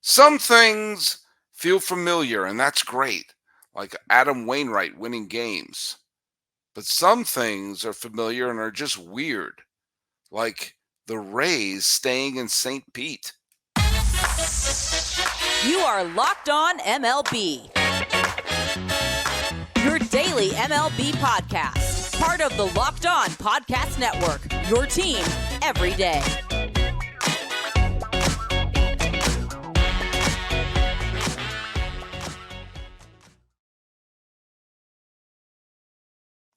Some things feel familiar, and that's great, like Adam Wainwright winning games. But some things are familiar and are just weird, like the Rays staying in St. Pete. You are Locked On MLB, your daily MLB podcast. Part of the Locked On Podcast Network, your team every day.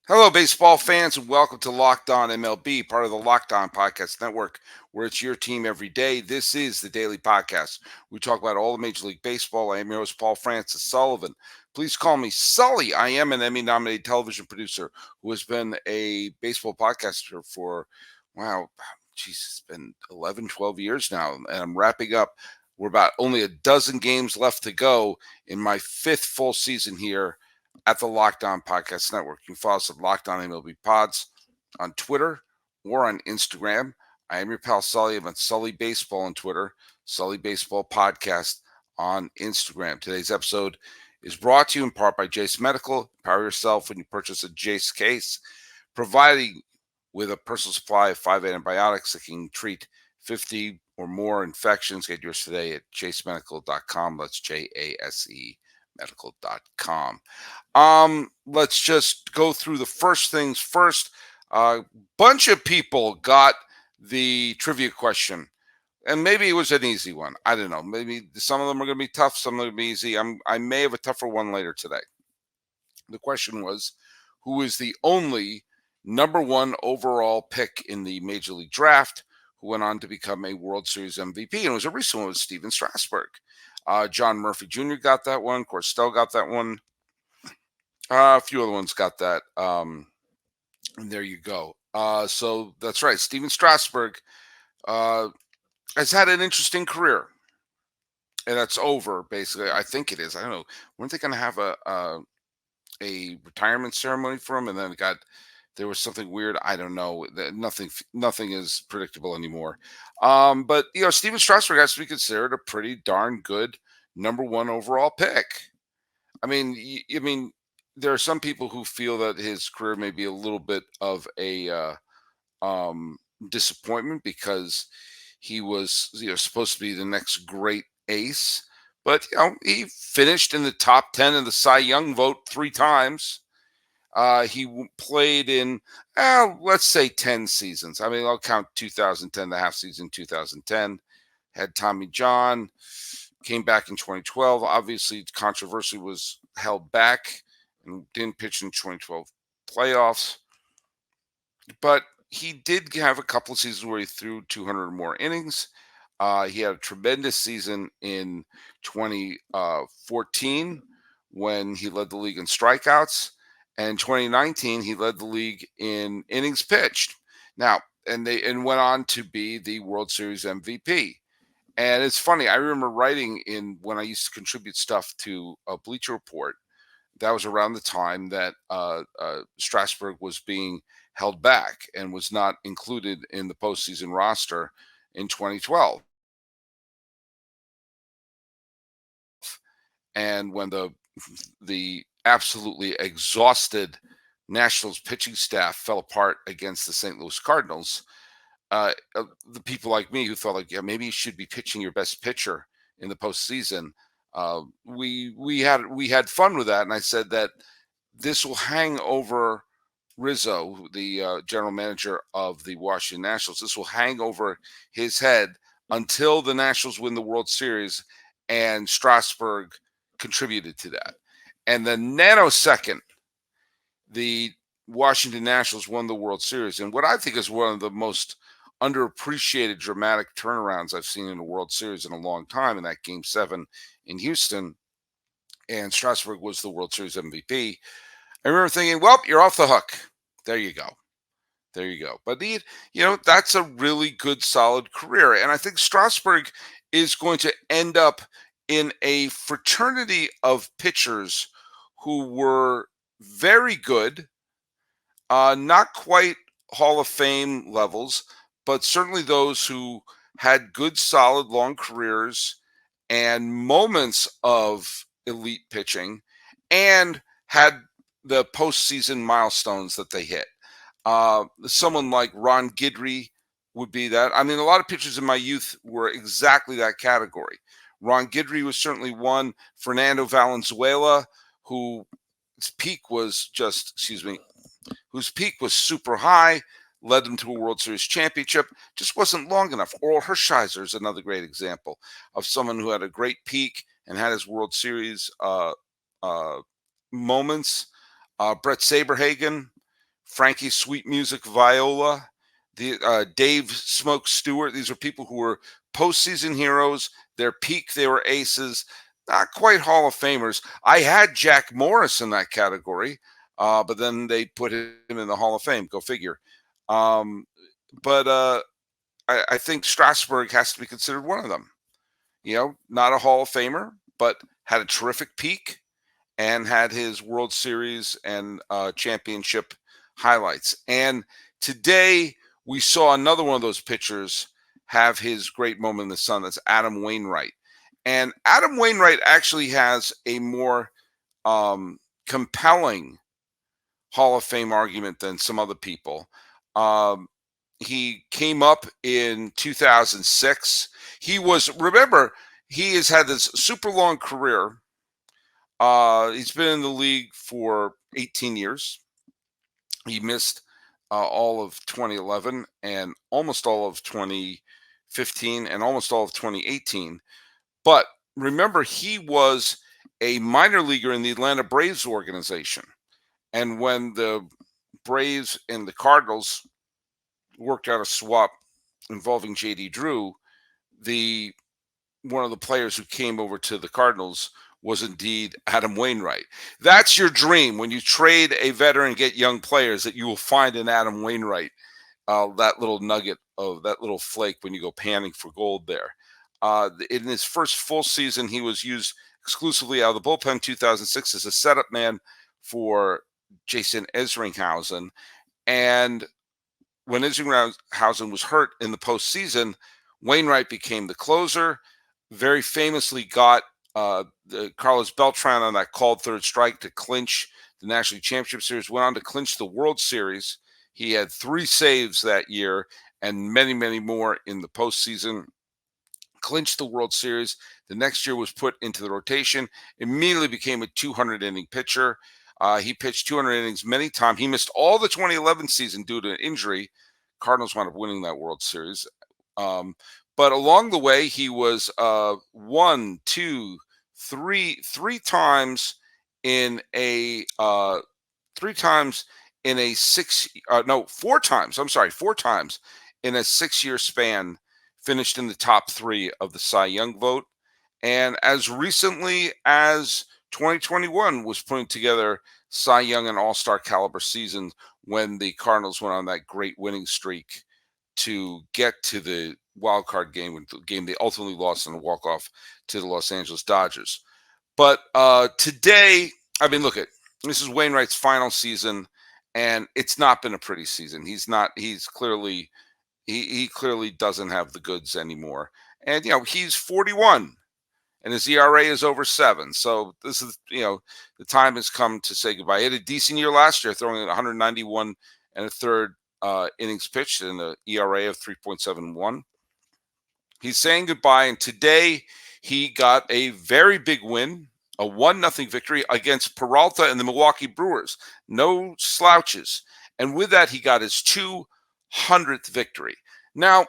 Hello, baseball fans, and welcome to Locked On MLB, part of the Locked On Podcast Network, where it's your team every day. This is the daily podcast. We talk about all of Major League Baseball. I am your host, Paul Francis Sullivan. Please call me Sully. I am an Emmy-nominated television producer who has been a baseball podcaster for, it's been 11, 12 years now, and I'm wrapping up. We're about only a dozen games left to go in my fifth full season here at the Locked On Podcast Network. You can follow us at Locked On MLB Pods on Twitter or on Instagram. I am your pal Sully. I'm at Sully Baseball on Twitter, Sully Baseball Podcast on Instagram. Today's episode is brought to you in part by Jase Medical. Empower yourself when you purchase a Jase case, providing with a personal supply of 5 antibiotics that can treat 50 or more infections. Get yours today at jasemedical.com. That's JASE medical.com. Let's just go through the first things first. A bunch of people got the trivia question, and maybe it was an easy one. I don't know. Maybe some of them are going to be tough, some are going to be easy. I may have a tougher one later today. The question was, who is the only number one overall pick in the Major League Draft who went on to become a World Series MVP? And it was a recent one with Steven Strasburg. John Murphy Jr. got that one. Corsell got that one. A few other ones got that. And there you go. So that's right. Steven Strasburg has had an interesting career. And that's over, basically. I think it is. I don't know. Weren't they going to have a retirement ceremony for him? And then there was something weird. I don't know. Nothing is predictable anymore. But Steven Strasburg has to be considered a pretty darn good number one overall pick. I mean, there are some people who feel that his career may be a little bit of a disappointment because he was supposed to be the next great ace, but he finished in the top 10 in the Cy Young vote 3 times. He played in, let's say 10 seasons. I mean, I'll count 2010, the half season 2010. Had Tommy John, came back in 2012. Obviously, controversy was held back and didn't pitch in 2012 playoffs. But he did have a couple of seasons where he threw 200 or more innings. He had a tremendous season in 2014 when he led the league in strikeouts. And 2019, he led the league in innings pitched. Now, and went on to be the World Series MVP. And it's funny. I remember writing when I used to contribute stuff to a Bleacher Report. That was around the time that Strasburg was being held back and was not included in the postseason roster in 2012. And when the absolutely exhausted Nationals pitching staff fell apart against the St. Louis Cardinals, the people like me who thought maybe you should be pitching your best pitcher in the postseason. We had fun with that, and I said that this will hang over Rizzo, the general manager of the Washington Nationals. This will hang over his head until the Nationals win the World Series, and Strasburg contributed to that. And the nanosecond the Washington Nationals won the World Series, and what I think is one of the most underappreciated dramatic turnarounds I've seen in a World Series in a long time, in that Game 7 in Houston, and Strasburg was the World Series MVP. I remember thinking, well, you're off the hook. There you go. There you go. But that's a really good, solid career. And I think Strasburg is going to end up in a fraternity of pitchers who were very good, not quite Hall of Fame levels, but certainly those who had good, solid, long careers and moments of elite pitching, and had the postseason milestones that they hit. Someone like Ron Guidry would be that. I mean, a lot of pitchers in my youth were exactly that category. Ron Guidry was certainly one. Fernando Valenzuela, who his peak was just, excuse me, whose peak was super high, led them to a World Series championship, just wasn't long enough. Oral Hershiser is another great example of someone who had a great peak and had his World Series uh, moments. Brett Saberhagen, Frankie Sweet Music Viola, Dave Smoke Stewart. These are people who were postseason heroes. Their peak, they were aces. Not quite Hall of Famers. I had Jack Morris in that category, but then they put him in the Hall of Fame. Go figure. Um, but I think Strasburg has to be considered one of them. Not a Hall of Famer, but had a terrific peak and had his World Series and championship highlights. And today we saw another one of those pitchers have his great moment in the sun. That's Adam Wainwright. And Adam Wainwright actually has a more compelling Hall of Fame argument than some other people. He came up in 2006. Remember, he has had this super long career. He's been in the league for 18 years. He missed all of 2011 and almost all of 2015 and almost all of 2018. But remember, he was a minor leaguer in the Atlanta Braves organization. And when the Braves and the Cardinals worked out a swap involving J.D. Drew, one of the players who came over to the Cardinals was indeed Adam Wainwright. That's your dream when you trade a veteran and get young players, that you will find in Adam Wainwright that little nugget of that little flake when you go panning for gold there. In his first full season, he was used exclusively out of the bullpen 2006 as a setup man for Jason Esringhausen. And when Isringhausen was hurt in the postseason, Wainwright became the closer, very famously got Carlos Beltran on that called third strike to clinch the National League Championship Series, went on to clinch the World Series. He had 3 saves that year and many, many more in the postseason. Clinched the World Series. The next year was put into the rotation, immediately became a 200-inning pitcher. He pitched 200 innings many times. He missed all the 2011 season due to an injury. Cardinals wound up winning that World Series. But along the way, he was three times in a 4 times in a 6-year span, finished in the top 3 of the Cy Young vote. And as recently as 2021 was putting together Cy Young and All-Star caliber seasons when the Cardinals went on that great winning streak to get to the wild card game, they ultimately lost in a walk-off to the Los Angeles Dodgers. But today, I mean, this is Wainwright's final season, and it's not been a pretty season. He clearly doesn't have the goods anymore. And, he's 41 and his ERA is over 7. So this is, the time has come to say goodbye. He had a decent year last year, throwing 191 and a third innings pitched and an ERA of 3.71. He's saying goodbye, and today he got a very big win, a 1-0 victory against Peralta and the Milwaukee Brewers. No slouches. And with that, he got his 200th victory. Now,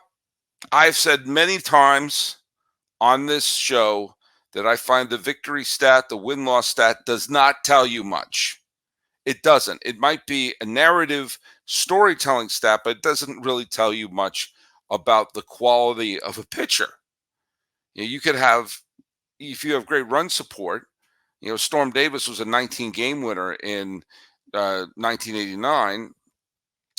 I've said many times on this show that I find the victory stat, the win-loss stat, does not tell you much. It doesn't. It might be a narrative storytelling stat, but it doesn't really tell you much about the quality of a pitcher. You could have, if you have great run support, Storm Davis was a 19-game winner in 1989,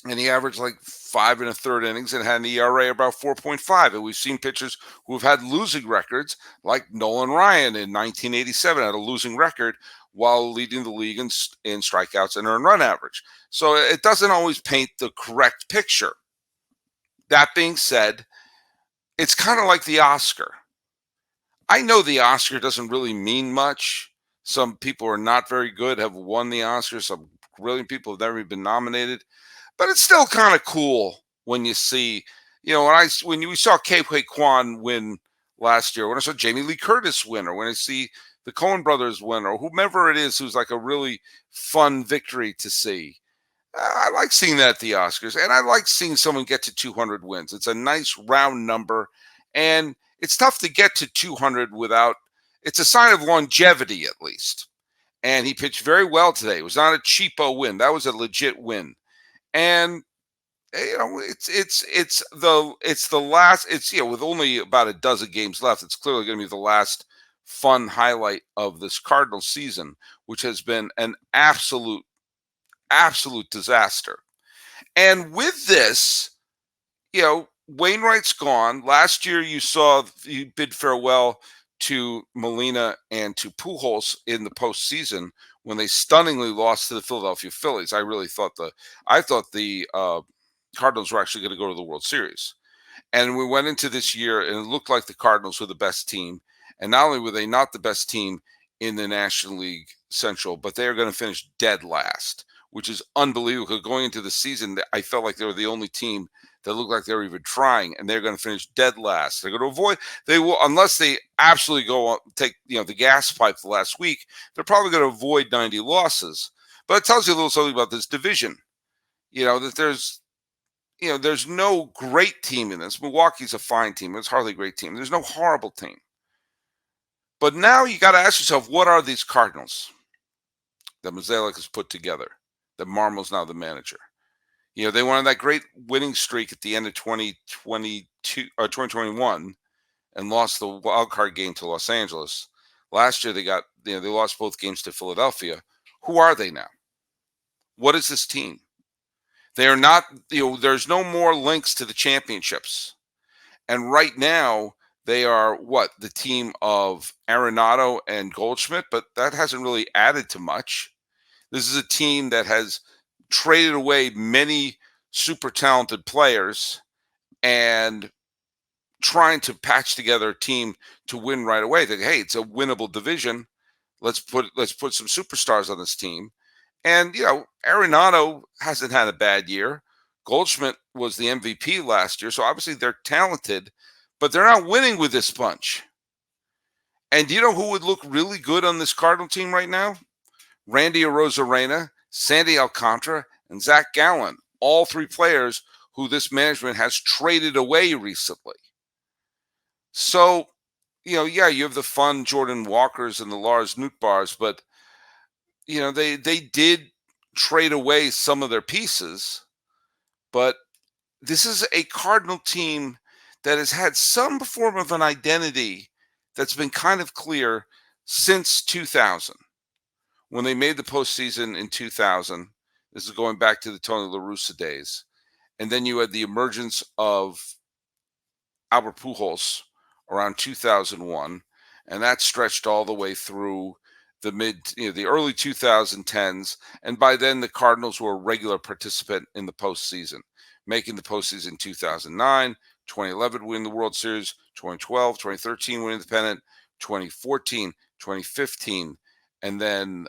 and he averaged like 5 1/3 innings and had an ERA about 4.5. And we've seen pitchers who have had losing records, like Nolan Ryan in 1987 had a losing record while leading the league in strikeouts and earned run average. So it doesn't always paint the correct picture. That being said, it's kind of like the Oscar. I know the Oscar doesn't really mean much. Some people are not very good, have won the Oscar. Some brilliant people have never even been nominated. But it's still kind of cool when you see, we saw K. Kwan win last year, when I saw Jamie Lee Curtis win, or when I see the Coen brothers win, or whomever it is who's like a really fun victory to see. I like seeing that at the Oscars, and I like seeing someone get to 200 wins. It's a nice round number, and it's tough to get to 200 without. It's a sign of longevity, at least. And he pitched very well today. It was not a cheapo win. That was a legit win. And it's the last. It's with only about a dozen games left. It's clearly going to be the last fun highlight of this Cardinals season, which has been an absolute disaster. And with this, Wainwright's gone. Last year, you bid farewell to Molina and to Pujols in the postseason when they stunningly lost to the Philadelphia Phillies. I thought the Cardinals were actually going to go to the World Series. And we went into this year, and it looked like the Cardinals were the best team. And not only were they not the best team in the National League Central, but they are going to finish dead last, which is unbelievable. Because going into the season, I felt like they were the only team that looked like they were even trying, and they're going to finish dead last. They're going to avoid. They will, unless they absolutely go on, take the gas pipe the last week. They're probably going to avoid 90 losses. But it tells you a little something about this division. That there's no great team in this. Milwaukee's a fine team. It's hardly a great team. There's no horrible team. But now you got to ask yourself, what are these Cardinals that Mozeliak has put together? That Marmo's now the manager. They went on that great winning streak at the end of 2022 or 2021 and lost the wild card game to Los Angeles. Last year they lost both games to Philadelphia. Who are they now? What is this team? They are not, there's no more links to the championships. And right now they are the team of Arenado and Goldschmidt, but that hasn't really added to much. This is a team that has traded away many super talented players and trying to patch together a team to win right away. That, hey, it's a winnable division. Let's put some superstars on this team. And Arenado hasn't had a bad year. Goldschmidt was the MVP last year, so obviously they're talented, but they're not winning with this bunch. And do you know who would look really good on this Cardinal team right now? Randy Arozarena, Sandy Alcantara, and Zach Gallen, all three players who this management has traded away recently. So, you have the fun Jordan Walkers and the Lars Nootbaars, but, they did trade away some of their pieces. But this is a Cardinal team that has had some form of an identity that's been kind of clear since 2000. When they made the postseason in 2000, this is going back to the Tony La Russa days. And then you had the emergence of Albert Pujols around 2001, and that stretched all the way through the early 2010s. And by then, the Cardinals were a regular participant in the postseason, making the postseason in 2009, 2011 win the World Series, 2012, 2013 win independent, 2014, 2015. And then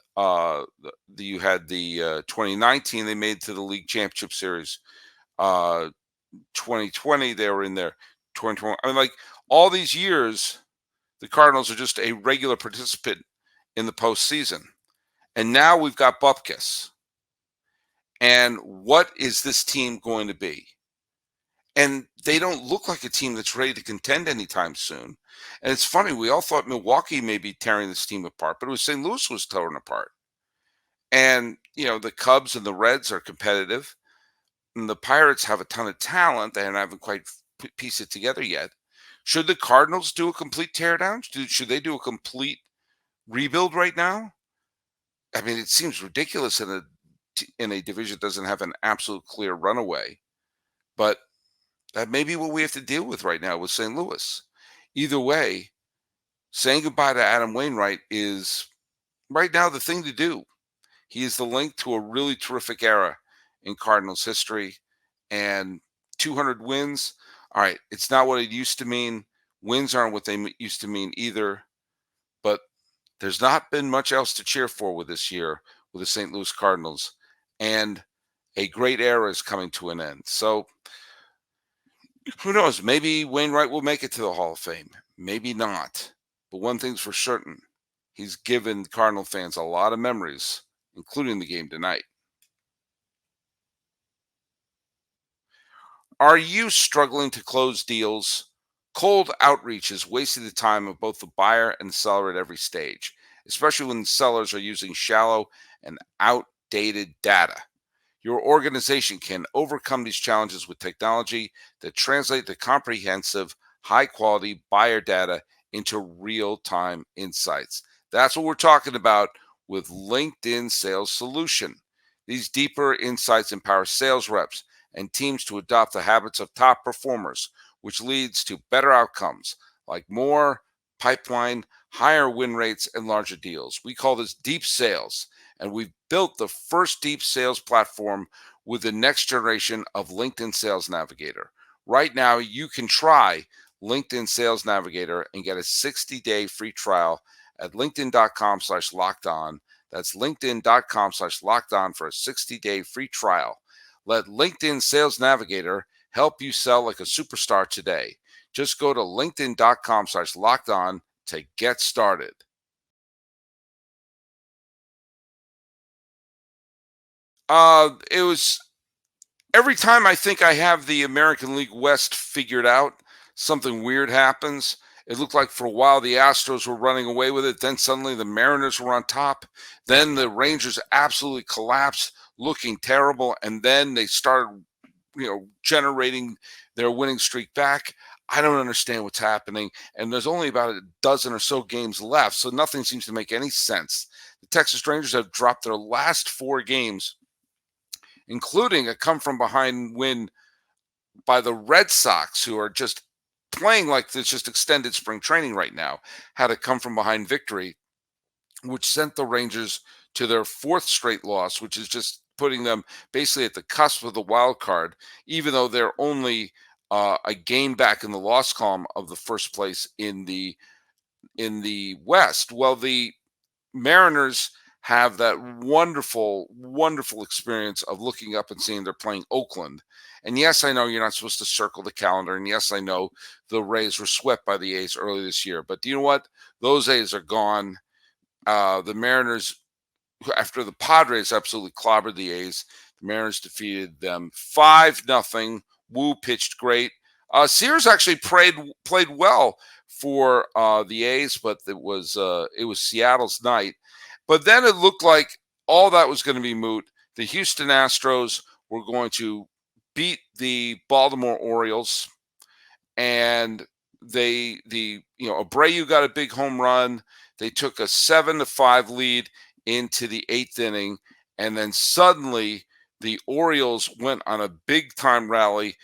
you had the 2019, they made to the league championship series. 2020, they were in there. 2020, I mean, like all these years, the Cardinals are just a regular participant in the postseason. And now we've got Bupkis. And what is this team going to be? And they don't look like a team that's ready to contend anytime soon. And it's funny, we all thought Milwaukee may be tearing this team apart, but it was St. Louis was torn apart. And, the Cubs and the Reds are competitive. And the Pirates have a ton of talent. They haven't quite pieced it together yet. Should the Cardinals do a complete teardown? Should they do a complete rebuild right now? I mean, it seems ridiculous in a division that doesn't have an absolute clear runaway. But that may be what we have to deal with right now with St. Louis. Either way, saying goodbye to Adam Wainwright is right now the thing to do. He is the link to a really terrific era in Cardinals history. And 200 wins, all right, it's not what it used to mean Wins aren't what they used to mean either, but there's not been much else to cheer for with this year with the St. Louis Cardinals, and a great era is coming to an end. So who knows? Maybe Wainwright will make it to the Hall of Fame. Maybe not. But one thing's for certain, he's given Cardinal fans a lot of memories, including the game tonight. Are you struggling to close deals? Cold outreach is wasting the time of both the buyer and the seller at every stage, especially when sellers are using shallow and outdated data. Your organization can overcome these challenges with technology that translate the comprehensive, high quality buyer data into real time insights. That's what we're talking about with LinkedIn Sales Solution. These deeper insights empower sales reps and teams to adopt the habits of top performers, which leads to better outcomes like more pipeline, higher win rates, and larger deals. We call this deep sales, and we've built the first deep sales platform with the next generation of LinkedIn Sales Navigator. Right now, you can try LinkedIn Sales Navigator and get a 60-day free trial at linkedin.com/lockedon. That's linkedin.com/lockedon for a 60-day free trial. Let LinkedIn Sales Navigator help you sell like a superstar today. Just go to linkedin.com/lockedon to get started. It was every time I think I have the American League West figured out, something weird happens. It looked like for a while the Astros were running away with it. Then suddenly the Mariners were on top. Then the Rangers absolutely collapsed, looking terrible. And then they started, generating their winning streak back. I don't understand what's happening. And there's only about a dozen or so games left. So nothing seems to make any sense. The Texas Rangers have dropped their last 4 games, including a come from behind win by the Red Sox, who are just playing like it's just extended spring training right now, had a come from behind victory, which sent the Rangers to their 4th straight loss, which is just putting them basically at the cusp of the wild card, even though they're only a game back in the loss column of the first place in the West. Well, the Mariners have that wonderful, wonderful experience of looking up and seeing they're playing Oakland. And yes, I know you're not supposed to circle the calendar. And yes, I know the Rays were swept by the A's early this year. But do you know what? Those A's are gone. The Mariners, after the Padres absolutely clobbered the A's, the Mariners defeated them 5-0. Wu pitched great. Sears actually played well for the A's, but it was Seattle's night. But then it looked like all that was going to be moot. The Houston Astros were going to beat the Baltimore Orioles, and Abreu got a big home run. They took a 7-5 lead into the 8th inning, and then suddenly the Orioles went on a big time rally,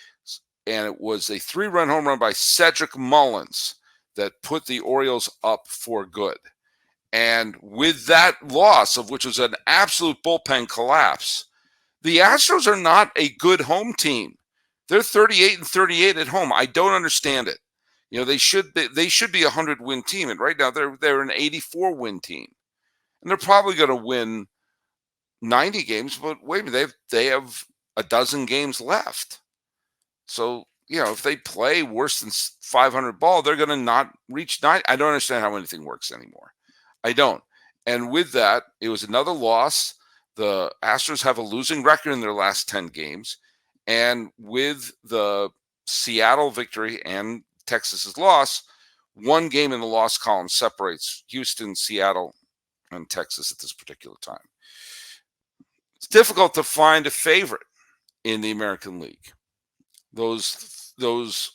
and it was a 3-run home run by Cedric Mullins that put the Orioles up for good. And with that loss, of which was an absolute bullpen collapse, the Astros are not a good home team. They're 38-38 at home. I don't understand it. They should be a 100-win team, and right now they're an 84-win team, and they're probably going to win 90 games. But wait a minute, they have a dozen games left. So if they play worse than 500 ball, they're going to not reach 90. I don't understand how anything works anymore. I don't. And with that, it was another loss. The Astros have a losing record in their last 10 games. And with the Seattle victory and Texas's loss, 1 game in the loss column separates Houston, Seattle, and Texas at this particular time. It's difficult to find a favorite in the American League. Those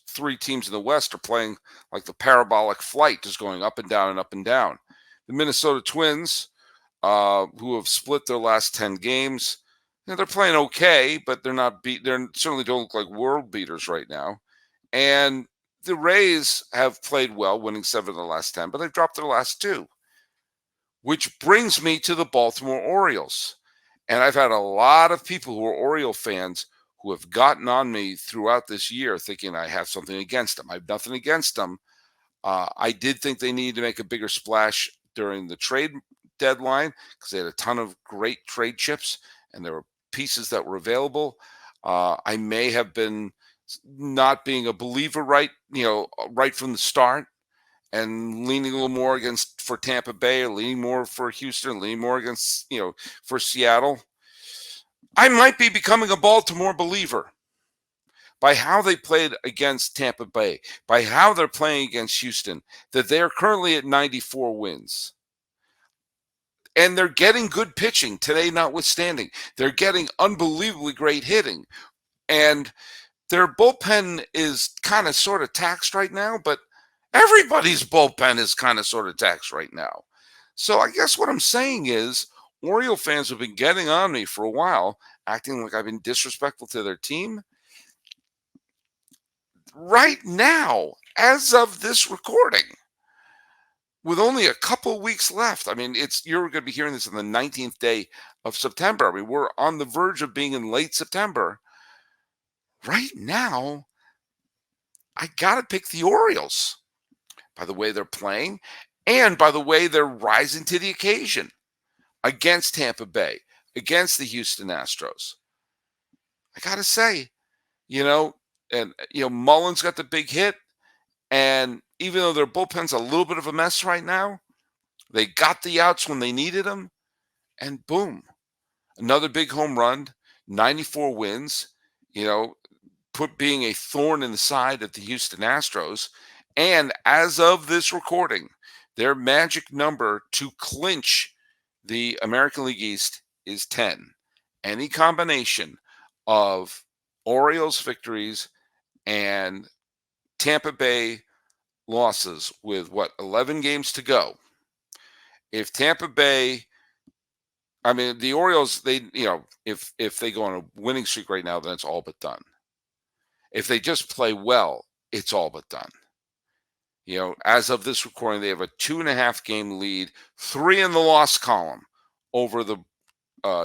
3 teams in the West are playing like the parabolic flight, just going up and down and up and down. The Minnesota Twins, who have split their last 10 games, they're playing okay, but they're not They certainly don't look like world beaters right now. And the Rays have played well, winning 7 of the last 10, but they've dropped their last 2. Which brings me to the Baltimore Orioles. And I've had a lot of people who are Oriole fans who have gotten on me throughout this year thinking I have something against them. I have nothing against them. I did think they needed to make a bigger splash during the trade deadline because they had a ton of great trade chips and there were pieces that were available. I may have been not being a believer right from the start and leaning a little more against for Tampa Bay or leaning more for Houston, leaning more against, for Seattle. I might be becoming a Baltimore believer by how they played against Tampa Bay, by how they're playing against Houston, that they're currently at 94 wins. And they're getting good pitching today, notwithstanding. They're getting unbelievably great hitting. And their bullpen is kind of sort of taxed right now, but everybody's bullpen is kind of sort of taxed right now. So I guess what I'm saying is Oriole fans have been getting on me for a while, acting like I've been disrespectful to their team. Right now, as of this recording, with only a couple weeks left, I mean, you're going to be hearing this on the 19th day of September. I mean, we're on the verge of being in late September. Right now, I got to pick the Orioles by the way they're playing and by the way they're rising to the occasion against Tampa Bay, against the Houston Astros. I got to say, Mullins got the big hit. And even though their bullpen's a little bit of a mess right now, they got the outs when they needed them. And boom, another big home run, 94 wins, being a thorn in the side of the Houston Astros. And as of this recording, their magic number to clinch the American League East is 10. Any combination of Orioles victories and Tampa Bay losses with 11 games to go. If Tampa Bay, the Orioles, if they go on a winning streak right now, then it's all but done. If they just play well, it's all but done. As of this recording, they have a 2.5 game lead, 3 in the loss column over the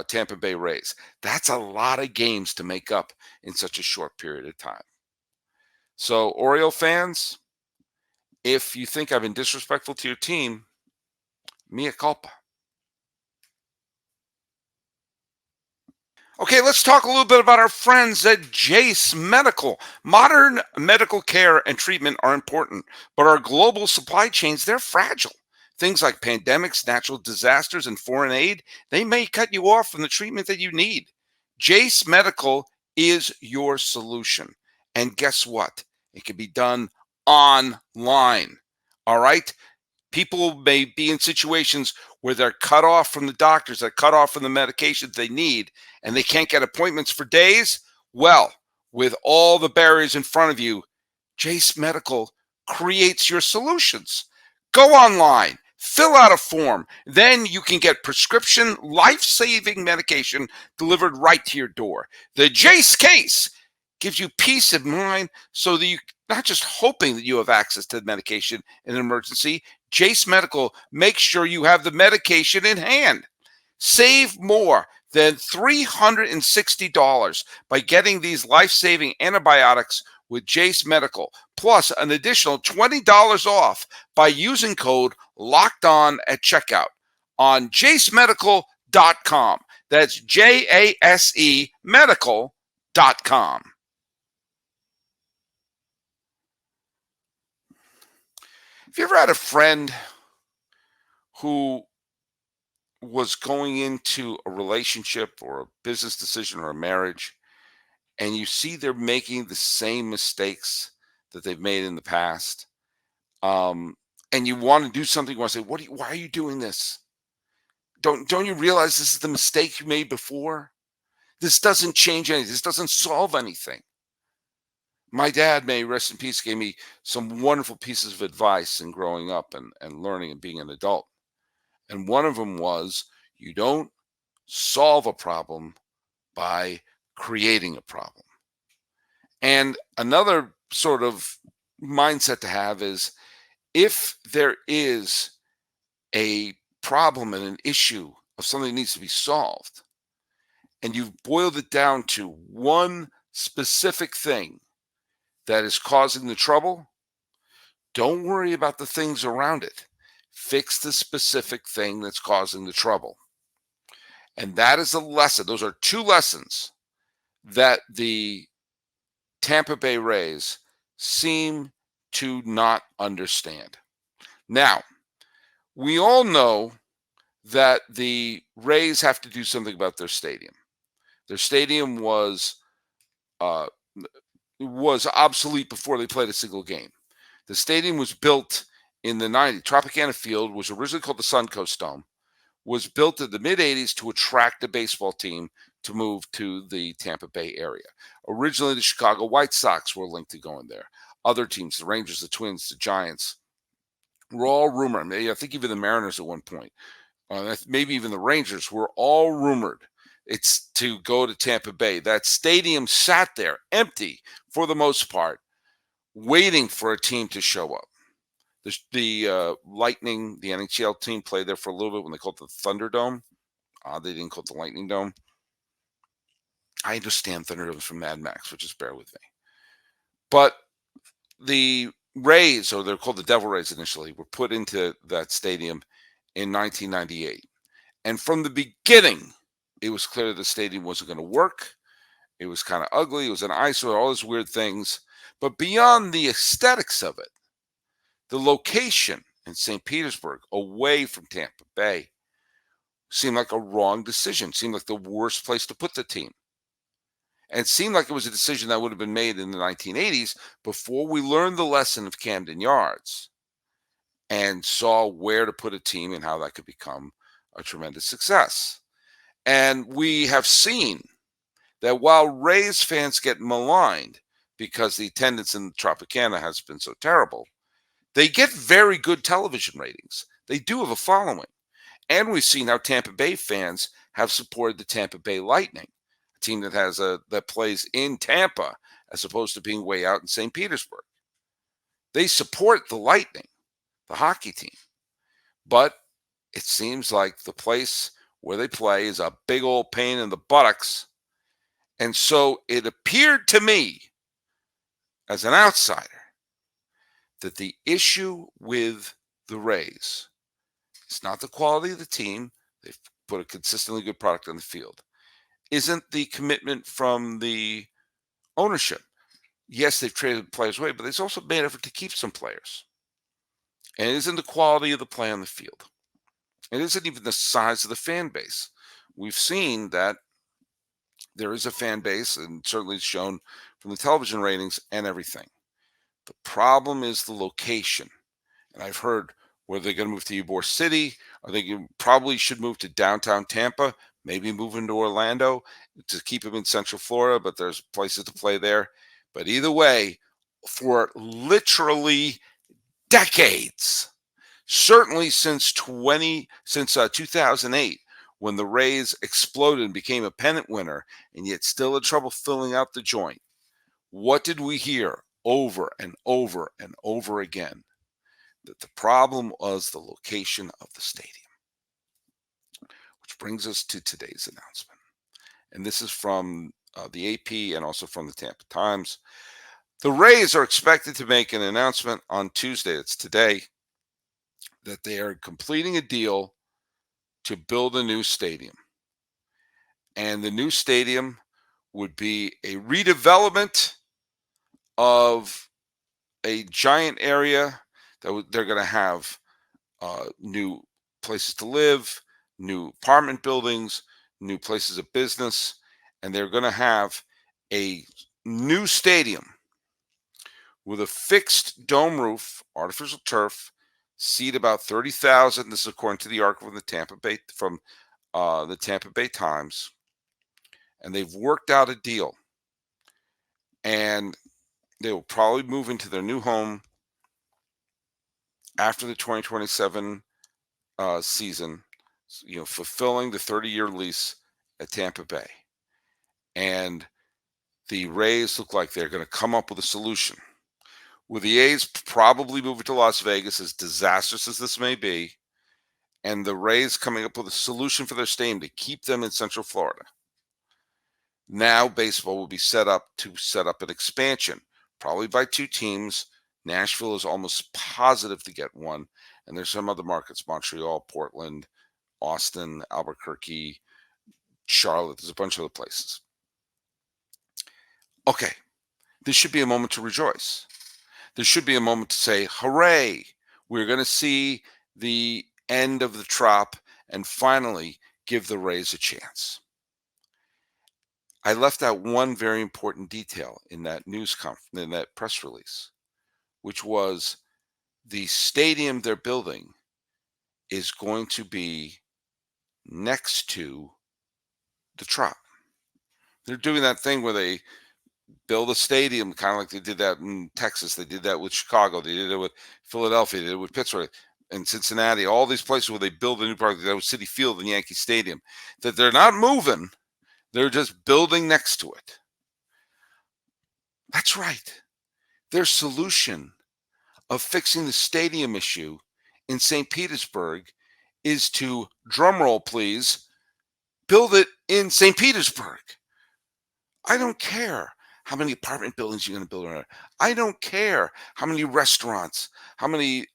Tampa Bay Rays. That's a lot of games to make up in such a short period of time. So, Oriole fans, if you think I've been disrespectful to your team, mea culpa. Okay, let's talk a little bit about our friends at Jase Medical. Modern medical care and treatment are important, but our global supply chains, they're fragile. Things like pandemics, natural disasters, and foreign aid, they may cut you off from the treatment that you need. Jase Medical is your solution. And guess what? It can be done online. All right? People may be in situations where they're cut off from the doctors, they're cut off from the medications they need, and they can't get appointments for days. Well, with all the barriers in front of you, Jase Medical creates your solutions. Go online, fill out a form, then you can get prescription life-saving medication delivered right to your door. The Jase case gives you peace of mind so that you're not just hoping that you have access to the medication in an emergency. Jase Medical makes sure you have the medication in hand. Save more than $360 by getting these life-saving antibiotics with Jase Medical, plus an additional $20 off by using code LOCKEDON at checkout on jasemedical.com. That's JASE medical.com. Have you ever had a friend who was going into a relationship or a business decision or a marriage, and you see they're making the same mistakes that they've made in the past, and you want to do something? You want to say, why are you doing this? Don't you realize this is the mistake you made before? This doesn't change anything. This doesn't solve anything. My dad, may he rest in peace, gave me some wonderful pieces of advice in growing up and learning and being an adult. And one of them was, you don't solve a problem by creating a problem. And another sort of mindset to have is, if there is a problem and an issue of something that needs to be solved, and you've boiled it down to one specific thing that is causing the trouble, Don't worry about the things around it. Fix the specific thing that's causing the trouble. And that is a lesson. Those are two lessons that the Tampa Bay Rays seem to not understand. Now, we all know that the Rays have to do something about their stadium. Their stadium uh, was obsolete before they played a single game. The stadium was built in the 90s. Tropicana Field was originally called the Suncoast Dome, was built in the mid 80s to attract a baseball team to move to the Tampa Bay area. Originally, the Chicago White Sox were linked to going there. Other teams, the Rangers, the Twins, the Giants, were all rumored. I think even the Mariners at one point, maybe even the Rangers, were all rumored it's to go to Tampa Bay. That stadium sat there empty for the most part, waiting for a team to show up. The Lightning, the NHL team, played there for a little bit when they called it the Thunderdome. They didn't call it the Lightning Dome. I understand Thunderdome from Mad Max, so just bear with me. But the Rays, or they're called the Devil Rays initially, were put into that stadium in 1998. And from the beginning, it was clear that the stadium wasn't going to work. It was kind of ugly. It was an eyesore, all those weird things. But beyond the aesthetics of it, the location in St. Petersburg, away from Tampa Bay, seemed like a wrong decision, seemed like the worst place to put the team. And it seemed like it was a decision that would have been made in the 1980s before we learned the lesson of Camden Yards and saw where to put a team and how that could become a tremendous success. And we have seen that while Rays fans get maligned because the attendance in Tropicana has been so terrible, they get very good television ratings. They do have a following. And we've seen how Tampa Bay fans have supported the Tampa Bay Lightning, a team that plays in Tampa as opposed to being way out in St. Petersburg. They support the Lightning, the hockey team. But it seems like the place where they play is a big old pain in the buttocks. And so it appeared to me, as an outsider, that the issue with the Rays is not the quality of the team. They've put a consistently good product on the field. Isn't the commitment from the ownership. Yes, they've traded players away, but they've also made an effort to keep some players. And it isn't the quality of the play on the field. It isn't even the size of the fan base. We've seen that there is a fan base, and certainly it's shown from the television ratings and everything. The problem is the location. And I've heard whether they're going to move to Ybor City, or they probably should move to downtown Tampa, maybe move into Orlando to keep them in Central Florida, but there's places to play there. But either way, for literally decades, certainly since 2008, when the Rays exploded and became a pennant winner, and yet still had trouble filling out the joint, what did we hear over and over and over again? That the problem was the location of the stadium. Which brings us to today's announcement. And this is from the AP and also from the Tampa Times. The Rays are expected to make an announcement on Tuesday, it's today, that they are completing a deal to build a new stadium. And the new stadium would be a redevelopment of a giant area that they're going to have new places to live, new apartment buildings, new places of business, and they're going to have a new stadium with a fixed dome roof, artificial turf, seat about 30,000. This is according to the article from the Tampa Bay Times, and they've worked out a deal, and they will probably move into their new home after the 2027 season, fulfilling the 30-year lease at Tampa Bay. And the Rays look like they're going to come up with a solution. With the A's probably moving to Las Vegas, as disastrous as this may be, and the Rays coming up with a solution for their stadium to keep them in Central Florida. Now baseball will be set up an expansion, probably by two teams, Nashville is almost positive to get one. And there's some other markets, Montreal, Portland, Austin, Albuquerque, Charlotte. There's a bunch of other places. Okay, this should be a moment to rejoice. There should be a moment to say, hooray, we're going to see the end of the trop and finally give the Rays a chance. I left out one very important detail in that in that press release, which was the stadium they're building is going to be next to the trop. They're doing that thing where they build a stadium, kind of like they did that in Texas. They did that with Chicago. They did it with Philadelphia. They did it with Pittsburgh and Cincinnati. All these places where they build a new park. That was Citi Field and Yankee Stadium. That they're not moving. They're just building next to it. That's right. Their solution of fixing the stadium issue in St. Petersburg is to, drumroll please, build it in St. Petersburg. I don't care how many apartment buildings you're going to build around it. I don't care how many restaurants, how many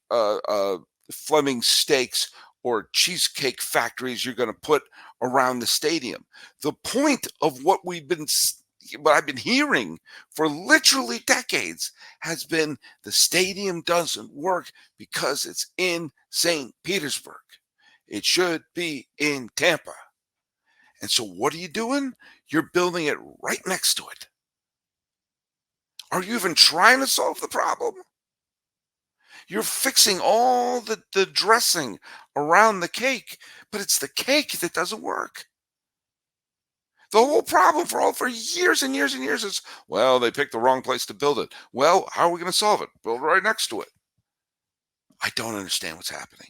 Fleming steaks or cheesecake factories you're going to put around the stadium. The point of what I've been hearing for literally decades has been the stadium doesn't work because it's in St. Petersburg. It should be in Tampa. And so what are you doing? You're building it right next to it. Are you even trying to solve the problem? You're fixing all the dressing around the cake, but it's the cake that doesn't work. The whole problem for years and years and years is, well, they picked the wrong place to build it. Well, how are we going to solve it? Build it right next to it. I don't understand what's happening.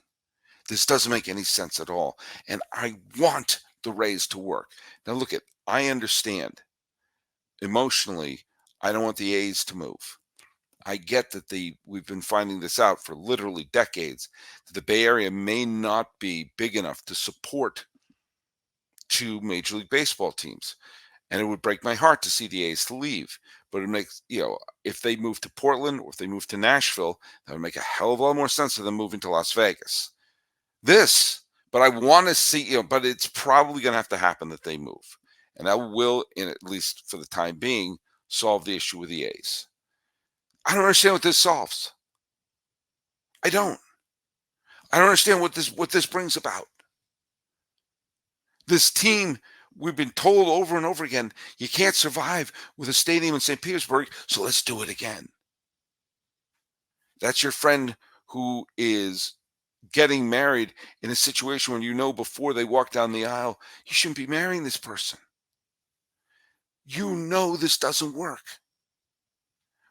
This doesn't make any sense at all. And I want the Rays to work. Now, look I understand emotionally, I don't want the A's to move. I get that we've been finding this out for literally decades, that the Bay Area may not be big enough to support two Major League Baseball teams. And it would break my heart to see the A's to leave. But it makes, if they move to Portland or if they move to Nashville, that would make a hell of a lot more sense than them moving to Las Vegas. But I want to see, but it's probably going to have to happen that they move. And that will, at least for the time being, solve the issue with the A's. I don't understand what this solves. I don't understand what this brings about. This team, we've been told over and over again, you can't survive with a stadium in St. Petersburg, so let's do it again. That's your friend who is getting married in a situation when before they walk down the aisle, you shouldn't be marrying this person. This doesn't work.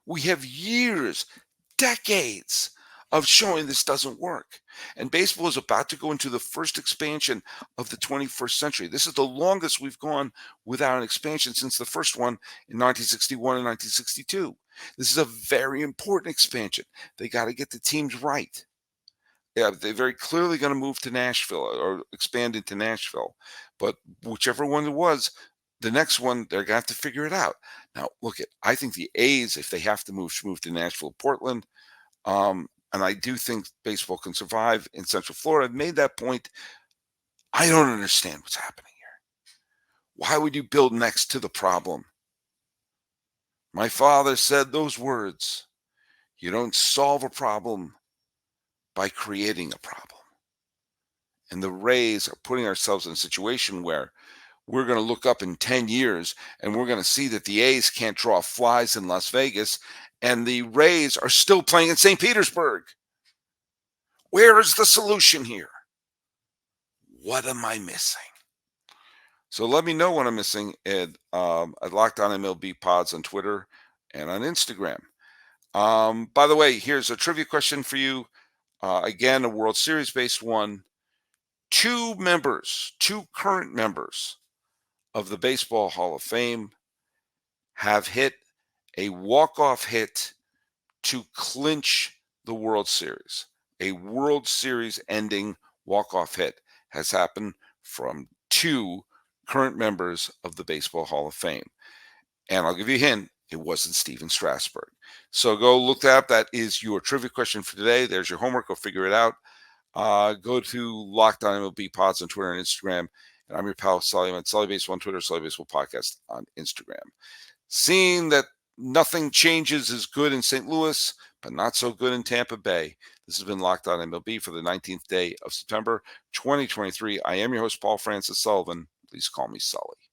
We have years, decades of showing this doesn't work. And baseball is about to go into the first expansion of the 21st century. This is the longest we've gone without an expansion since the first one in 1961 and 1962. This is a very important expansion. They got to get the teams right. Yeah, they're very clearly going to move to Nashville or expand into Nashville. But whichever one it was, the next one, they're going to have to figure it out. Now, I think the A's, if they have to move, should move to Nashville, Portland. And I do think baseball can survive in Central Florida. I've made that point. I don't understand what's happening here. Why would you build next to the problem? My father said those words. You don't solve a problem by creating a problem. And the Rays are putting ourselves in a situation where we're going to look up in 10 years and we're going to see that the A's can't draw flies in Las Vegas and the Rays are still playing in St. Petersburg. Where is the solution here? What am I missing? So let me know what I'm missing at Locked On MLB Pods on Twitter and on Instagram. By the way, here's a trivia question for you. Again, a World Series-based one. Two current members of the Baseball Hall of Fame have hit a walk-off hit to clinch the World Series. A World Series ending walk-off hit has happened from two current members of the Baseball Hall of Fame. And I'll give you a hint, It wasn't Steven Strasburg. So go look that up. That is your trivia question for today. There's your homework. Go figure it out. Go to Locked On MLB Pods on Twitter and Instagram. And I'm your pal, Sully on Sully Baseball on Twitter, Sully Baseball Podcast on Instagram. Seeing that nothing changes is good in St. Louis, but not so good in Tampa Bay. This has been Locked On MLB for the 19th day of September, 2023. I am your host, Paul Francis Sullivan. Please call me Sully.